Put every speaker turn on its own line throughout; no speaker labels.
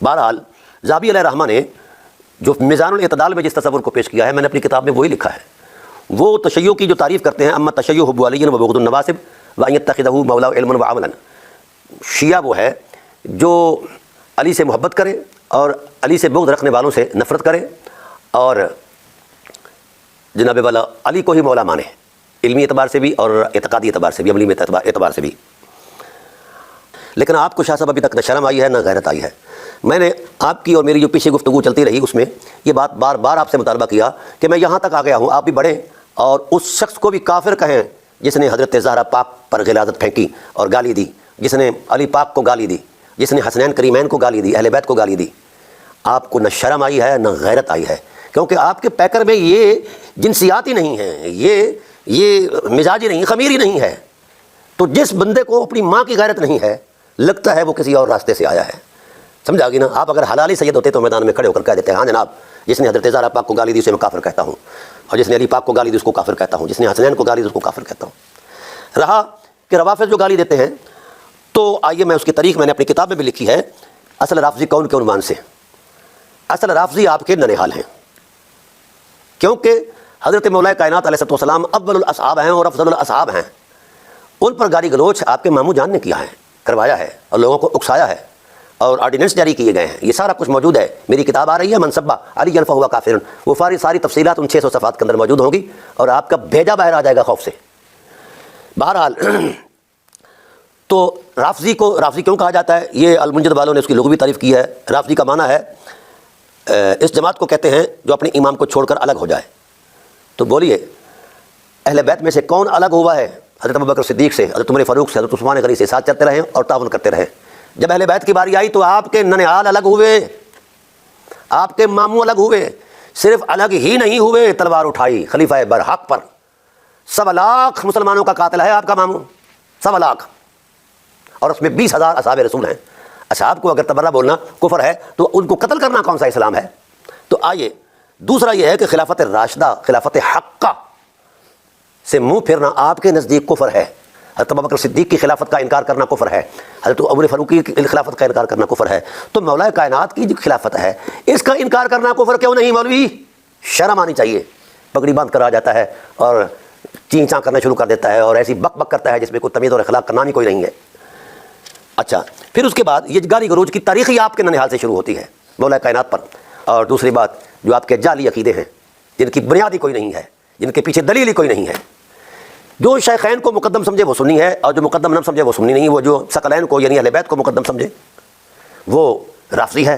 بہرحال ذہبی علیہ رحمہ نے جو میزان الاعتدال میں جس تصور کو پیش کیا ہے، میں نے اپنی کتاب میں وہی لکھا ہے. وہ تشیع کی جو تعریف کرتے ہیں، اما تشیع حب علی و بغض النواسب و ان یتخذہ مولا علما و عملا، شیعہ وہ ہے جو علی سے محبت کرے اور علی سے بغض رکھنے والوں سے نفرت کرے اور جناب والا علی کو ہی مولا مانے، علمی اعتبار سے بھی اور اعتقادی اعتبار سے بھی، عملی اعتبار سے بھی. لیکن آپ کو شاہ صاحب ابھی تک نہ شرم آئی ہے نہ غیرت آئی ہے. میں نے آپ کی اور میری جو پیچھے گفتگو چلتی رہی اس میں یہ بات بار بار آپ سے مطالبہ کیا کہ میں یہاں تک آ گیا ہوں، آپ بھی بڑھیں اور اس شخص کو بھی کافر کہیں جس نے حضرت زہرا پاک پر غلاظت پھینکی اور گالی دی، جس نے علی پاک کو گالی دی، جس نے حسنین کریمین کو گالی دی، اہل بیت کو گالی دی. آپ کو نہ شرم آئی ہے نہ غیرت آئی ہے، کیونکہ آپ کے پیکر میں یہ جنسیات ہی نہیں ہیں، یہ مزاجی نہیں، خمیری نہیں ہے. تو جس بندے کو اپنی ماں کی غیرت نہیں ہے، لگتا ہے وہ کسی اور راستے سے آیا ہے. سمجھا گی نا؟ آپ اگر حلالی سید ہوتے تو میدان میں کھڑے ہو کر کہہ دیتے ہیں ہاں جناب، جس نے حضرت زہرا پاک کو گالی دی اسے میں کافر کہتا ہوں، اور جس نے علی پاک کو گالی دی اس کو کافر کہتا ہوں، جس نے حسنین کو گالی دی اس کو کافر کہتا ہوں. رہا کہ روافض جو گالی دیتے ہیں، تو آئیے میں اس کی تاریخ میں نے اپنی کتاب میں بھی لکھی ہے. اصل رافضی کون کے عنوان سے؟ اصل رافضی آپ کے ننہال ہیں، کیونکہ حضرت مولا کائنات علیہ السلام اول الاصحاب ہیں اور افضل الاصحاب ہیں. ان پر گالی گلوچ آپ کے ماموں جان نے کیا ہے، کروایا ہے اور لوگوں کو اکسایا ہے اور آرڈیننس جاری کیے گئے ہیں. یہ سارا کچھ موجود ہے، میری کتاب آ رہی ہے منصبہ علی فہو کافر، وہ ساری تفصیلات ان 600 صفحات کے اندر موجود ہوں گی اور آپ کا بھیجا باہر آ جائے گا خوف سے. بہرحال تو رافضی کو رافضی کیوں کہا جاتا ہے؟ یہ المنجد والوں نے اس کی لغوی تعریف کی ہے. رافضی کا معنی ہے اس جماعت کو کہتے ہیں جو اپنے امام کو چھوڑ کر الگ ہو جائے. تو بولیے اہل بیت میں سے کون الگ ہوا ہے؟ حضرت ابوبکر صدیق سے، حضرت عمر فاروق سے، حضرت عثمان غنی سے ساتھ چلتے رہے اور تعاون کرتے رہے. جب اہل بیت کی باری آئی تو آپ کے ننہال الگ ہوئے، آپ کے ماموں الگ ہوئے. صرف الگ ہی نہیں ہوئے، تلوار اٹھائی خلیفہ برحق پر. 1.25 لاکھ مسلمانوں کا قاتل ہے آپ کا ماموں، 1.25 لاکھ، اور اس میں 20,000 اصحاب رسول ہیں. اصحاب کو اگر تبرہ بولنا کفر ہے تو ان کو قتل کرنا کون سا اسلام ہے؟ تو آئیے دوسرا یہ ہے کہ خلافت راشدہ، خلافت حقہ سے منہ پھرنا آپ کے نزدیک کفر ہے. حضرت ابوبکر صدیق کی خلافت کا انکار کرنا کفر ہے، حضرت عمر فاروق کی خلافت کا انکار کرنا کفر ہے. تو مولا کائنات کی جو خلافت ہے اس کا انکار کرنا کفر کیوں نہیں مولوی؟ شرم آنی چاہیے. پگڑی باندھ کر آ جاتا ہے اور چین چاں کرنا شروع کر دیتا ہے اور ایسی بک بک کرتا ہے جس میں کوئی تمیز اور اخلاق کا نام ہی کوئی نہیں ہے. اچھا، پھر اس کے بعد یہ گالی گلوچ کی تاریخ ہی آپ کے ننہال سے شروع ہوتی ہے مولا کائنات پر. اور دوسری بات جو آپ کے جعلی عقیدے ہیں جن کی بنیادی کوئی نہیں ہے، جن کے پیچھے دلیل ہی کوئی نہیں ہے. جو شیخین کو مقدم سمجھے وہ سنی ہے اور جو مقدم نہ سمجھے وہ سنی نہیں. وہ جو ثقلین کو یعنی اہل بیت کو مقدم سمجھے وہ رافضی ہے.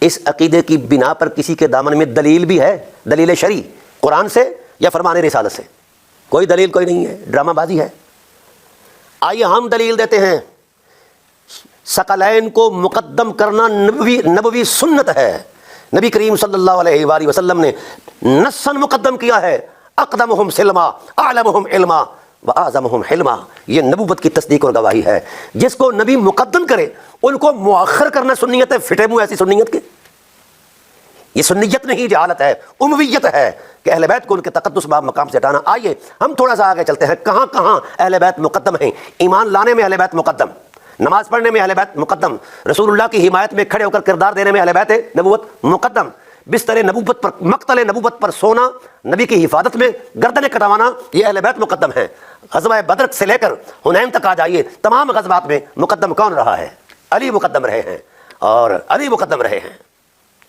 اس عقیدے کی بنا پر کسی کے دامن میں دلیل بھی ہے، دلیل شرعی قرآن سے یا فرمان رسالت سے؟ کوئی دلیل کوئی نہیں ہے، ڈرامہ بازی ہے. آئیے ہم دلیل دیتے ہیں. ثقلین کو مقدم کرنا نبوی سنت ہے. نبی کریم صلی اللہ علیہ وآلہ وسلم نے نصاً مقدم کیا ہے، اقدمہم سلما اعلمہم علما واعظمہم حلما. یہ نبوت کی تصدیق اور گواہی ہے. جس کو نبی مقدم کرے ان کو مؤخر کرنا سنیت ہے. پھٹے منہ ایسی سنیت کے، یہ سنیت نہیں جہالت ہے، امویت ہے کہ اہل بیت کو ان کے تقدس باب مقام سے ہٹانا. آئیے ہم تھوڑا سا آگے چلتے ہیں. کہاں کہاں اہل بیت مقدم ہیں؟ ایمان لانے میں اہل بیت مقدم، نماز پڑھنے میں اہل بیت مقدم، رسول اللہ کی حمایت میں کھڑے ہو کر کردار دینے میں اہل بیت نبوت مقدم، بستر نبوت پر مقتل نبوت پر سونا، نبی کی حفاظت میں گردنیں کٹوانا، یہ اہل بیت مقدم ہیں. غزوہ بدر سے لے کر حنین تک آ جائیے، تمام غزوات میں مقدم کون رہا ہے؟ علی مقدم رہے ہیں اور علی مقدم رہے ہیں.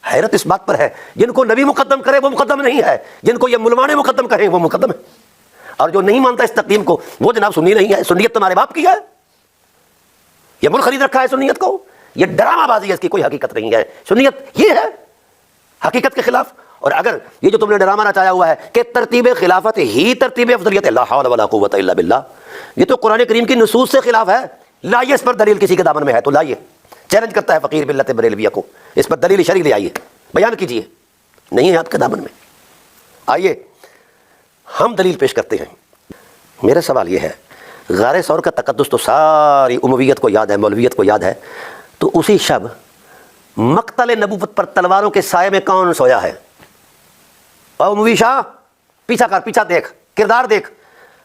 حیرت اس بات پر ہے جن کو نبی مقدم کرے وہ مقدم نہیں ہے، جن کو یہ ملمان مقدم کہیں وہ مقدم ہے، اور جو نہیں مانتا اس تقدیم کو وہ جناب سنی نہیں ہے. سنیت تمہارے باپ کی ہے، یہ ملک خرید رکھا ہے سنیت کو. یہ ڈرامہ بازی ہے، اس کی کوئی حقیقت نہیں ہے. سنیت یہ ہے حقیقت کے خلاف. اور اگر یہ جو تم نے ڈرامہ رچایا ہوا ہے کہ ترتیب خلافت ہی ترتیب افضلیت، لا حول ولا قوت الا باللہ، یہ تو قرآن کریم کی نصوص سے خلاف ہے. لائیے اس پر دلیل، کسی کے دامن میں ہے تو لائیے. چیلنج کرتا ہے فقیر ملت بریلویہ کو، اس پر دلیل شرعی لے آئیے، بیان کیجیے. نہیں ہے آپ کے دامن میں. آئیے ہم دلیل پیش کرتے ہیں. میرا سوال یہ ہے، غار ثور کا تقدس تو ساری امویت کو یاد ہے، مولویت کو یاد ہے. تو اسی شب مقتل نبوت پر تلواروں کے سائے میں کون سویا ہے؟ اور اموی شاہ پیچھا کر، پیچھا دیکھ، کردار دیکھ.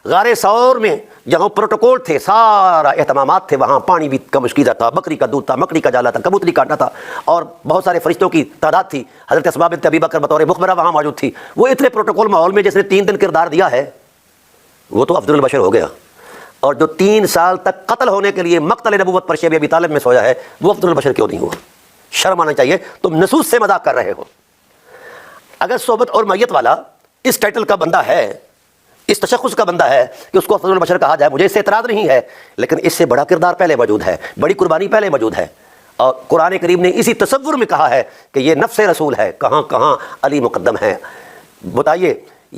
غار ثور میں جہاں پروٹوکول تھے، سارا اہتمامات تھے، وہاں پانی بھی کم مشکیزہ تھا، بکری کا دودھ تھا، مکڑی کا جالا تھا، کبوتری کاٹنا تھا، اور بہت سارے فرشتوں کی تعداد تھی. حضرت اسماء بنت ابی بکر بطور مخبرہ وہاں موجود تھی. وہ اتنے پروٹوکول ماحول میں جس نے 3 دن کردار دیا ہے وہ تو افضل البشر ہو گیا، اور جو 3 سال تک قتل ہونے کے لیے مقتل نبوت پر شیب ابی طالب میں سویا ہے وہ افضل البشر کیوں نہیں ہوا؟ شرم آنا چاہیے، تم نصوص سے مذاق کر رہے ہو. اگر صحبت اور میت والا اس ٹائٹل کا بندہ ہے، اس تشخص کا بندہ ہے کہ اس کو افضل البشر کہا جائے، مجھے اس سے اعتراض نہیں ہے، لیکن اس سے بڑا کردار پہلے موجود ہے، بڑی قربانی پہلے موجود ہے. اور قرآن کریم نے اسی تصور میں کہا ہے کہ یہ نفس رسول ہے. کہاں کہاں علی مقدم ہے؟ بتائیے،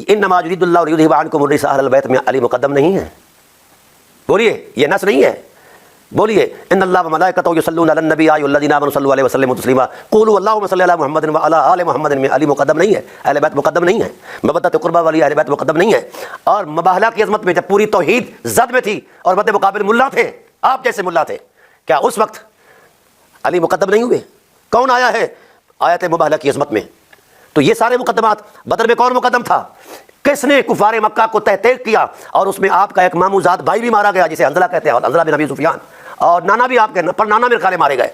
انما یرید اللہ لیذھب عنکم الرجس اہل البیت میں علی مقدم نہیں ہے؟ بولیے، یہ نص نہیں ہے؟ بولیے، ان اللہ وملائکتہ یصلون علی النبی یا ایھا الذین آمنوا صلوا علیہ وسلموا تسلیما قولوا اللهم صل علی محمد وعلی آل محمد میں علی مقدم نہیں ہے، اہل بیت مقدم نہیں ہے، مودت قربہ والی اہل بیت مقدم نہیں ہے. اور مباہلہ کی عظمت میں جب پوری توحید زد میں تھی اور مد مقابل ملا تھے، آپ جیسے ملا تھے، کیا اس وقت علی مقدم نہیں ہوئے؟ کون آیا ہے آیت مباہلہ کی عظمت میں؟ تو یہ سارے مقدمات. بدر میں کون مقدم تھا؟ کس نے کفار مکہ کو تحقیق کیا؟ اور اس میں آپ کا ایک ماموزاد بھائی بھی مارا گیا جسے حنظلہ کہتے ہیں، حنظلہ بن ابی سفیان، اور نانا بھی آپ کے پر نانا میرے خالے مارے گئے.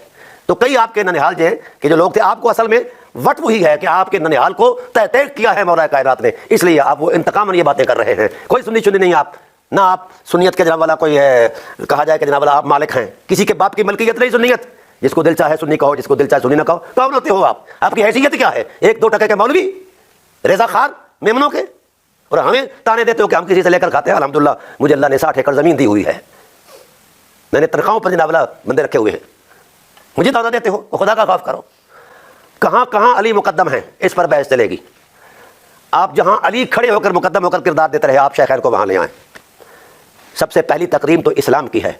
تو کئی آپ کے ننھیال کہ جو لوگ تھے، آپ کو اصل میں وٹ وہی ہے کہ آپ کے ننھیال کو تحقیق کیا ہے مولا کائنات نے، اس لیے آپ وہ انتقام یہ باتیں کر رہے ہیں. کوئی سنی چنی نہیں آپ، نہ آپ سنیت کے جناب والا کوئی ہے کہا جائے کہ جناب والا آپ مالک ہیں، کسی کے باپ کی ملکیت نہیں سنیت. جس کو دل چاہے سنی کہو، جس کو دل چاہے سنی نہ کہو. کون ہوتے ہو آپ کی حیثیت کیا ہے؟ 1-2 ٹکے کے مولوی، رضا خان میمنوں کے، اور ہمیں تانے دیتے ہو کہ ہم کسی سے لے کر کھاتے ہیں. الحمدللہ مجھے اللہ نے 60 ایکڑ زمین دی ہوئی ہے، میں نے تنخواہوں پر جناب والا بندے رکھے ہوئے ہیں، مجھے تانا دیتے ہو. خدا کا خوف کرو. کہاں کہاں علی مقدم ہیں، اس پر بحث چلے گی. آپ جہاں علی کھڑے ہو کر مقدم ہو کر کردار دیتے رہے، آپ شیخین کو وہاں لے آئیں. سب سے پہلی تقریم تو اسلام کی ہے.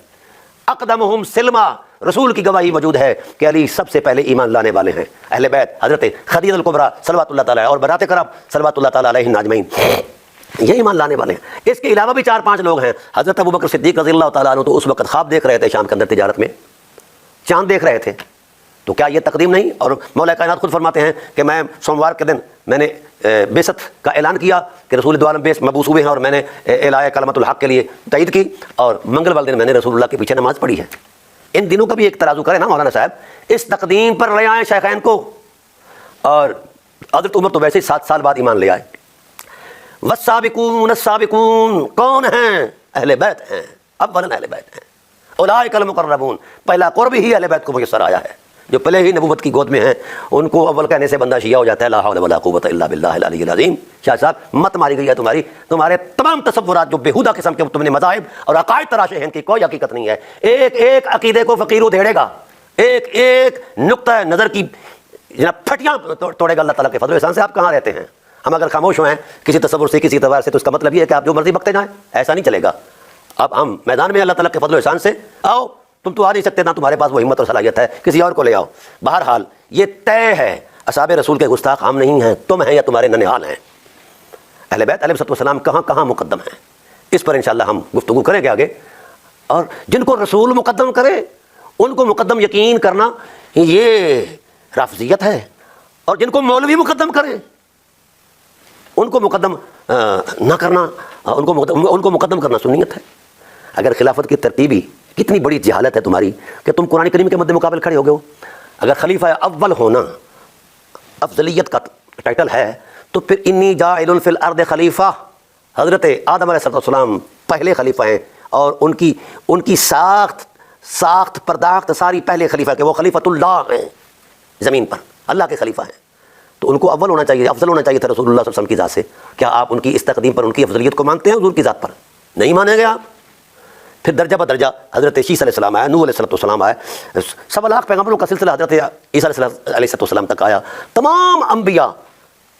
اقدمہم سلما، رسول کی گواہی موجود ہے کہ علی سب سے پہلے ایمان لانے والے ہیں. اہل بیت حضرت خدیجہ الکبریٰ صلوات اللہ تعالیٰ اور برات کرام صلوات اللہ تعالیٰ علیہم اجمعین، یہ ایمان لانے والے ہیں. اس کے علاوہ بھی 4-5 لوگ ہیں. حضرت ابوبکر صدیق رضی اللہ تعالیٰ عنہ تو اس وقت خواب دیکھ رہے تھے شام کے اندر تجارت میں، چاند دیکھ رہے تھے. تو کیا یہ تقدیم نہیں؟ اور مولا کائنات خود فرماتے ہیں کہ میں سوموار کے دن میں نے بعثت کا اعلان کیا کہ رسول دو عالم مبعوث ہوئے ہیں، اور میں نے اعلاء کلمت الحق کے لیے تائید کی، اور منگل والے دن میں نے رسول اللہ کے پیچھے نماز پڑھی ہے. ان دنوں کا بھی ایک ترازو کرے نا مولانا صاحب. اس تقدیم پر لے آئیں شیخین کو. اور حضرت عمر تو ویسے ہی 7 سال بعد ایمان لے آئے. والسابقون السابقون کون ہیں؟ اہل بیت ہیں، اولاً اہل بیت ہیں. اولئک المقربون، پہلا قرب ہی اہل بیت کو میسر آیا ہے. جو پہلے ہی نبوت کی گود میں ہیں ان کو اول کہنے سے بندہ شیعہ ہو جاتا ہے. لا حول ولا قوت الا باللہ العلی العظیم. شاہ صاحب مت ماری گئی ہے تمہارے تمام تصورات جو بےہودہ قسم کے تم نے مذاہب اور عقائد تراشے ہیں، ان کی کوئی حقیقت نہیں ہے. ایک ایک عقیدے کو فقیر ادھیڑے گا، ایک ایک نقطہ نظر کی جناب پھٹیاں توڑے گا اللہ تعالیٰ کے فضل و احسان سے. آپ کہاں رہتے ہیں؟ ہم اگر خاموش ہوئے ہیں کسی تصور سے، کسی اعتبار سے، تو اس کا مطلب یہ ہے کہ آپ جو مرضی بکتے جائیں. ایسا نہیں چلے گا. اب ہم میدان میں اللہ تعالیٰ کے فضل و احسان سے آؤ. تم تو آ نہیں سکتے، نہ تمہارے پاس وہ ہمت اور صلاحیت ہے، کسی اور کو لے آؤ. بہرحال یہ طے ہے، اصحاب رسول کے گستاخ ہم نہیں ہیں، تم ہیں یا تمہارے ننھیال ہیں. اہل بیت علیہ السلام کہاں کہاں مقدم ہیں، اس پر انشاءاللہ ہم گفتگو کریں گے آگے. اور جن کو رسول مقدم کرے ان کو مقدم یقین کرنا یہ رافضیت ہے، اور جن کو مولوی مقدم کرے ان کو مقدم نہ کرنا، ان کو مقدم کرنا سنیت ہے. اگر خلافت کی ترتیبی کتنی بڑی جہالت ہے تمہاری کہ تم قرآن کریم کے مد مقابل کھڑے ہو گئے ہو. اگر خلیفہ اول ہونا افضلیت کا ٹائٹل ہے تو پھر انی جاعل فی الارض خلیفہ، حضرت آدم علیہ السلام پہلے خلیفہ ہیں، اور ان کی ساخت پرداخت ساری پہلے خلیفہ کے، وہ خلیفۃ اللہ ہیں زمین پر، اللہ کے خلیفہ ہیں. تو ان کو اول ہونا چاہیے، افضل ہونا چاہیے تھا رسول اللہ صلی اللہ علیہ وسلم کی ذات سے. کیا آپ ان کی اس تقدیم پر، ان کی افضلیت کو مانتے ہیں؟ حضور کی ذات پر نہیں مانیں گے آپ. پھر درجہ بدرجہ حضرت عیسیٰ علیہ السلام آیا، نوح علیہ السلام آیا، 1.25 پیغمبروں کا سلسلہ حضرت عیسیٰ علیہ السلام تک آیا. تمام انبیاء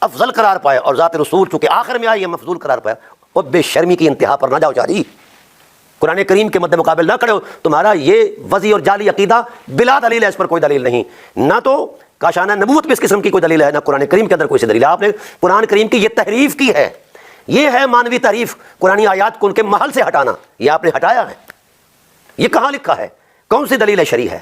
افضل قرار پائے، اور ذات رسول چونکہ آخر میں آئی ہے مفضول قرار پایا. اور بے شرمی کی انتہا پر نہ جاؤ جاری، قرآن کریم کے مد مقابل نہ کھڑے ہو. تمہارا یہ وضعی اور جعلی عقیدہ بلا دلیل ہے، اس پر کوئی دلیل نہیں. نہ تو کاشانہ نبوت میں اس قسم کی کوئی دلیل ہے، نہ قرآن کریم کے اندر کوئی سی دلیل ہے. آپ نے قرآن کریم کی یہ تحریف کی ہے، یہ ہے مانوی تحریف، قرآنی آیات کو ان کے محل سے ہٹانا. یہ آپ نے ہٹایا ہے. یہ کہاں لکھا ہے؟ کون سی دلیل شرعی ہے؟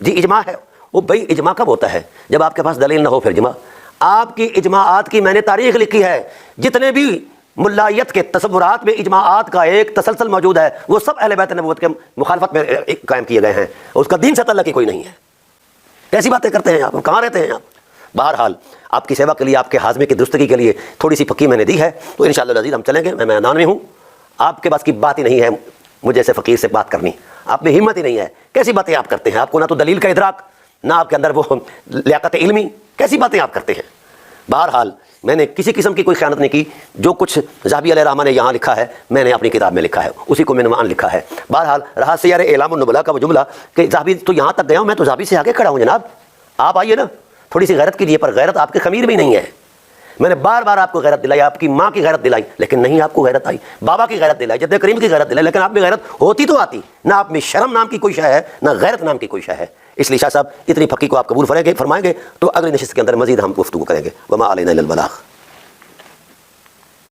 جی اجماع ہے. وہ بھائی اجماع کب ہوتا ہے؟ جب آپ کے پاس دلیل نہ ہو. پھر اجماع، آپ کی اجماعات کی میں نے تاریخ لکھی ہے. جتنے بھی ملائیت کے تصورات میں اجماعات کا ایک تسلسل موجود ہے، وہ سب اہل بیت نبوت کے مخالفت میں قائم کیے گئے ہیں، اس کا دین سے تعلق ہی کوئی نہیں ہے۔ کیسی باتیں کرتے ہیں آپ، کہاں رہتے ہیں آپ؟ بہرحال آپ کی سیوا کے لیے، آپ کے ہاضمے کی درستگی کے لیے تھوڑی سی پھکی میں نے دی ہے، تو انشاءاللہ العزیز ہم چلیں گے۔ میں میدان میں ہوں، آپ کے پاس کی بات ہی نہیں ہے مجھ جیسے فقیر سے بات کرنی، آپ میں ہمت ہی نہیں ہے۔ کیسی باتیں آپ کرتے ہیں؟ آپ کو نہ تو دلیل کا ادراک، نہ آپ کے اندر وہ لیاقت علمی، کیسی باتیں آپ کرتے ہیں؟ بہرحال میں نے کسی قسم کی کوئی خیانت نہیں کی، جو کچھ ذہبی علیہ الرحمہ نے یہاں لکھا ہے میں نے اپنی کتاب میں لکھا ہے، اسی کو میں نے وہاں لکھا ہے۔ بہرحال رہا سیار اعلام النبلاء کا وہ جملہ کہ ذہبی تو یہاں تک گیا ہوں، میں تو ذہبی سے آگے کھڑا ہوں جناب، آپ آئیے نا، تھوڑی سی غیرت کیجیے۔ پر غیرت آپ کے خمیر میں نہیں ہے۔ میں نے بار بار آپ کو غیرت دلائی، آپ کی ماں کی غیرت دلائی، لیکن نہیں آپ کو غیرت آئی، بابا کی غیرت دلائی، جد کریم کی غیرت دلائی، لیکن آپ میں غیرت ہوتی تو آتی نہ۔ آپ میں شرم نام کی کوئی شے ہے، نہ غیرت نام کی کوئی شے ہے۔ اس لیے شاہ صاحب اتنی پھکی کو آپ قبول فرمائیں گے تو اگلی نشست کے اندر مزید ہم گفتگو کریں گے۔ وما علینا الا البلاغ۔